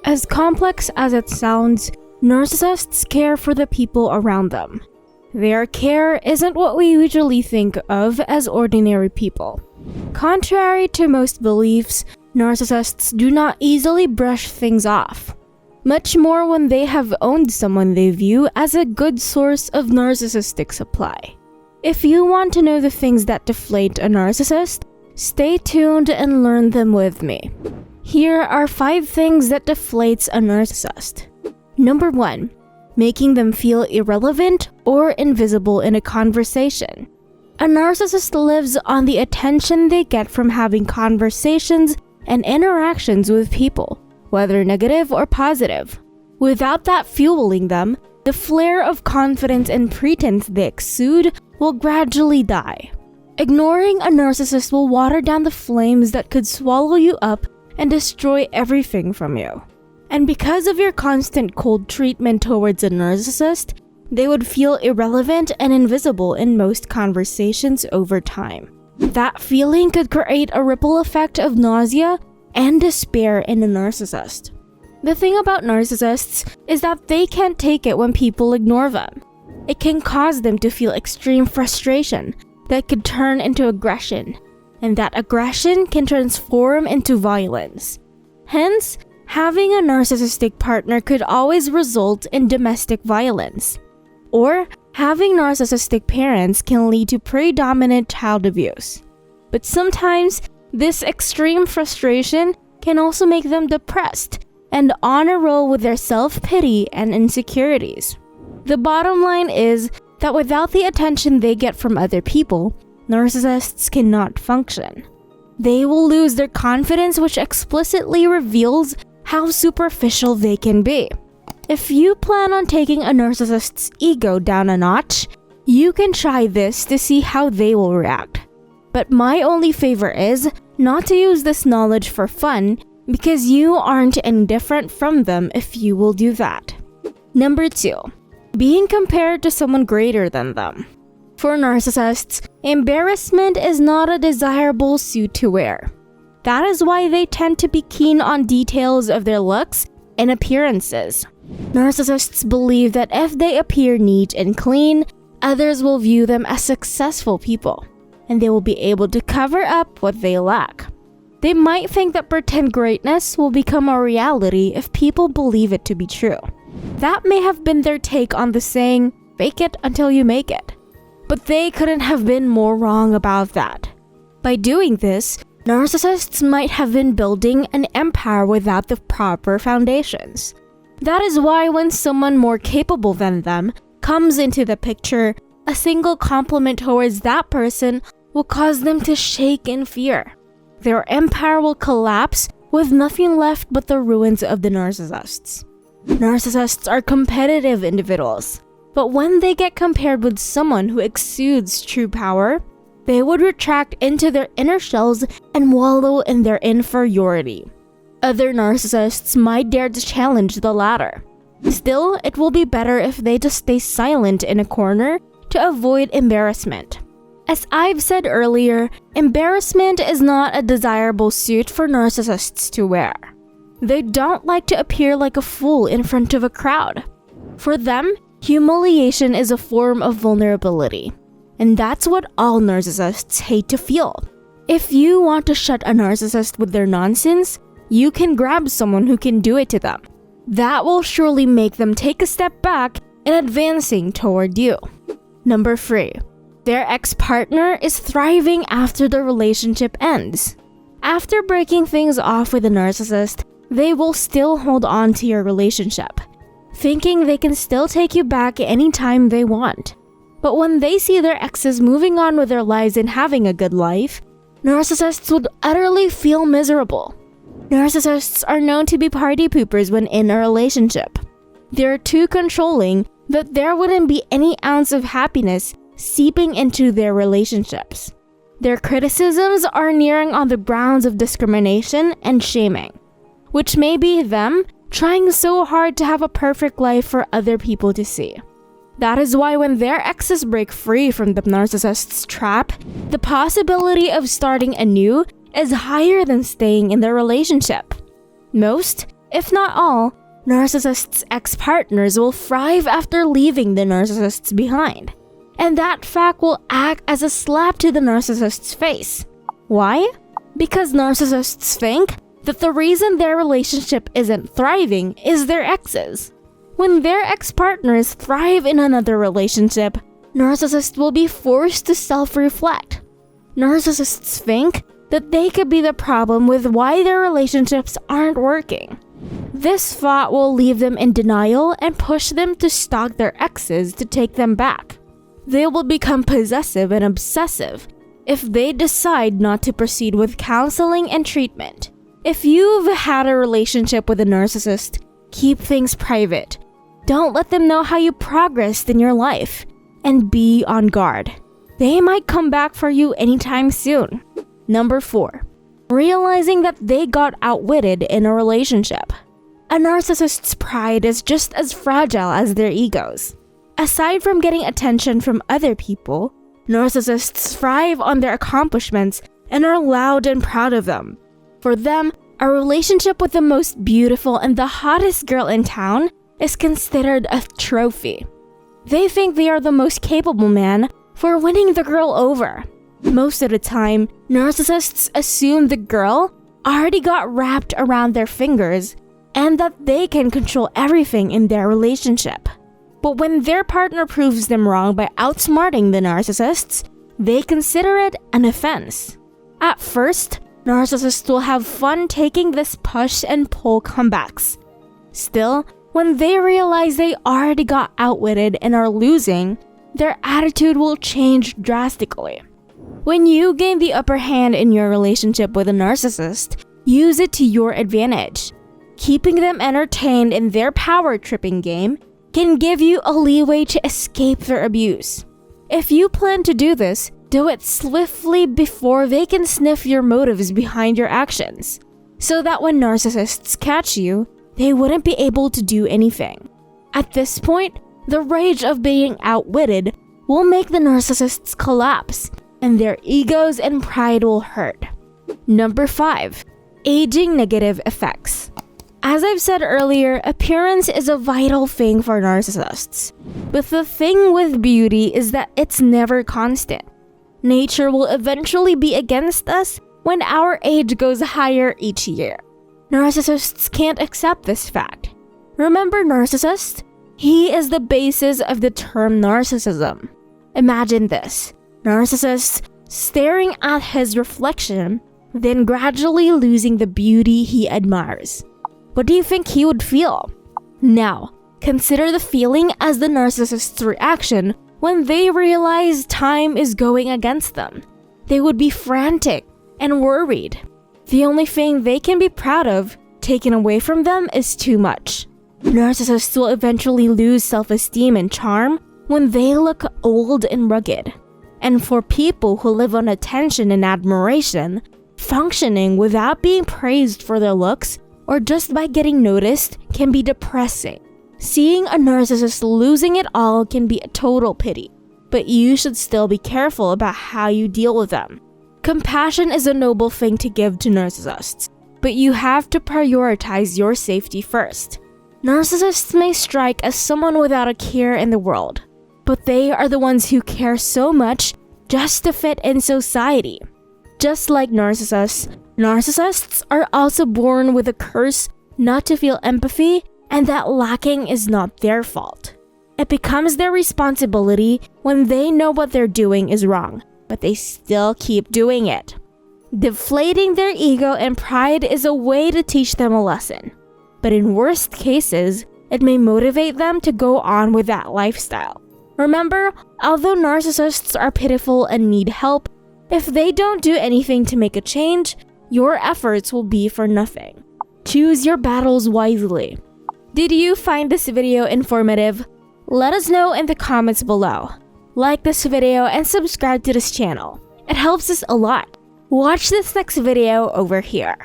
As complex as it sounds, narcissists care for the people around them. Their care isn't what we usually think of as ordinary people. Contrary to most beliefs, narcissists do not easily brush things off, much more when they have owned someone they view as a good source of narcissistic supply. If you want to know the things that deflate a narcissist, stay tuned and learn them with me. Here are 5 things that deflates a narcissist. Number 1. Making them feel irrelevant or invisible in a conversation. A narcissist lives on the attention they get from having conversations and interactions with people, whether negative or positive. Without that fueling them, the flare of confidence and pretense they exude will gradually die. Ignoring a narcissist will water down the flames that could swallow you up and destroy everything from you. And because of your constant cold treatment towards a narcissist, they would feel irrelevant and invisible in most conversations over time. That feeling could create a ripple effect of nausea and despair in a narcissist. The thing about narcissists is that they can't take it when people ignore them. It can cause them to feel extreme frustration that could turn into aggression, and that aggression can transform into violence. Hence, having a narcissistic partner could always result in domestic violence. Or, having narcissistic parents can lead to predominant child abuse. But sometimes, this extreme frustration can also make them depressed and on a roll with their self-pity and insecurities. The bottom line is that without the attention they get from other people, narcissists cannot function. They will lose their confidence, which explicitly reveals how superficial they can be. If you plan on taking a narcissist's ego down a notch, you can try this to see how they will react. But my only favor is not to use this knowledge for fun, because you aren't any different from them if you will do that. Number 2. Being compared to someone greater than them. For narcissists, embarrassment is not a desirable suit to wear. That is why they tend to be keen on details of their looks and appearances. Narcissists believe that if they appear neat and clean, others will view them as successful people, and they will be able to cover up what they lack. They might think that pretend greatness will become a reality if people believe it to be true. That may have been their take on the saying, "Fake it until you make it." But they couldn't have been more wrong about that. By doing this, narcissists might have been building an empire without the proper foundations. That is why when someone more capable than them comes into the picture, a single compliment towards that person will cause them to shake in fear. Their empire will collapse with nothing left but the ruins of the narcissists. Narcissists are competitive individuals, but when they get compared with someone who exudes true power, they would retract into their inner shells and wallow in their inferiority. Other narcissists might dare to challenge the latter. Still, it will be better if they just stay silent in a corner to avoid embarrassment. As I've said earlier, embarrassment is not a desirable suit for narcissists to wear. They don't like to appear like a fool in front of a crowd. For them, humiliation is a form of vulnerability. And that's what all narcissists hate to feel. If you want to shut a narcissist with their nonsense, you can grab someone who can do it to them. That will surely make them take a step back in advancing toward you. Number 3. Their ex-partner is thriving after the relationship ends. After breaking things off with a narcissist, they will still hold on to your relationship, thinking they can still take you back anytime they want. But when they see their exes moving on with their lives and having a good life, narcissists would utterly feel miserable. Narcissists are known to be party poopers when in a relationship. They're too controlling that there wouldn't be any ounce of happiness seeping into their relationships. Their criticisms are nearing on the grounds of discrimination and shaming, which may be them trying so hard to have a perfect life for other people to see. That is why when their exes break free from the narcissist's trap, the possibility of starting anew is higher than staying in the relationship. Most, If not all, narcissists' ex-partners will thrive after leaving the narcissists behind. And that fact will act as a slap to the narcissist's face. Why? Because narcissists think that the reason their relationship isn't thriving is their exes. When their ex-partners thrive in another relationship, narcissists will be forced to self-reflect. Narcissists think that they could be the problem with why their relationships aren't working. This thought will leave them in denial and push them to stalk their exes to take them back. They will become possessive and obsessive if they decide not to proceed with counseling and treatment. If you've had a relationship with a narcissist, keep things private. Don't let them know how you progressed in your life, and be on guard. They might come back for you anytime soon. Number 4. Realizing that they got outwitted in a relationship. A narcissist's pride is just as fragile as their egos. Aside from getting attention from other people, narcissists thrive on their accomplishments and are loud and proud of them. For them, a relationship with the most beautiful and the hottest girl in town is considered a trophy. They think they are the most capable man for winning the girl over. Most of the time, narcissists assume the girl already got wrapped around their fingers and that they can control everything in their relationship. But when their partner proves them wrong by outsmarting the narcissists, they consider it an offense. At first, narcissists will have fun taking this push and pull comebacks. Still, when they realize they already got outwitted and are losing, their attitude will change drastically. When you gain the upper hand in your relationship with a narcissist, use it to your advantage. Keeping them entertained in their power-tripping game can give you a leeway to escape their abuse. If you plan to do this, do it swiftly before they can sniff your motives behind your actions, so that when narcissists catch you, they wouldn't be able to do anything. At this point, the rage of being outwitted will make the narcissists collapse, and their egos and pride will hurt. Number 5. Aging negative effects. As I've said earlier, appearance is a vital thing for narcissists. But the thing with beauty is that it's never constant. Nature will eventually be against us when our age goes higher each year. Narcissists can't accept this fact. Remember Narcissist? He is the basis of the term narcissism. Imagine this. Narcissist staring at his reflection, then gradually losing the beauty he admires. What do you think he would feel? Now, consider the feeling as the narcissist's reaction when they realize time is going against them. They would be frantic and worried. The only thing they can be proud of taken away from them is too much. Narcissists will eventually lose self-esteem and charm when they look old and rugged. And for people who live on attention and admiration, functioning without being praised for their looks or just by getting noticed can be depressing. Seeing a narcissist losing it all can be a total pity, but you should still be careful about how you deal with them. Compassion is a noble thing to give to narcissists, but you have to prioritize your safety first. Narcissists may strike as someone without a care in the world, but they are the ones who care so much just to fit in society. Just like narcissists, narcissists are also born with a curse not to feel empathy, and that lacking is not their fault. It becomes their responsibility when they know what they're doing is wrong, but they still keep doing it. Deflating their ego and pride is a way to teach them a lesson, but in worst cases, it may motivate them to go on with that lifestyle. Remember, although narcissists are pitiful and need help, if they don't do anything to make a change, your efforts will be for nothing. Choose your battles wisely. Did you find this video informative? Let us know in the comments below. Like this video and subscribe to this channel. It helps us a lot. Watch this next video over here.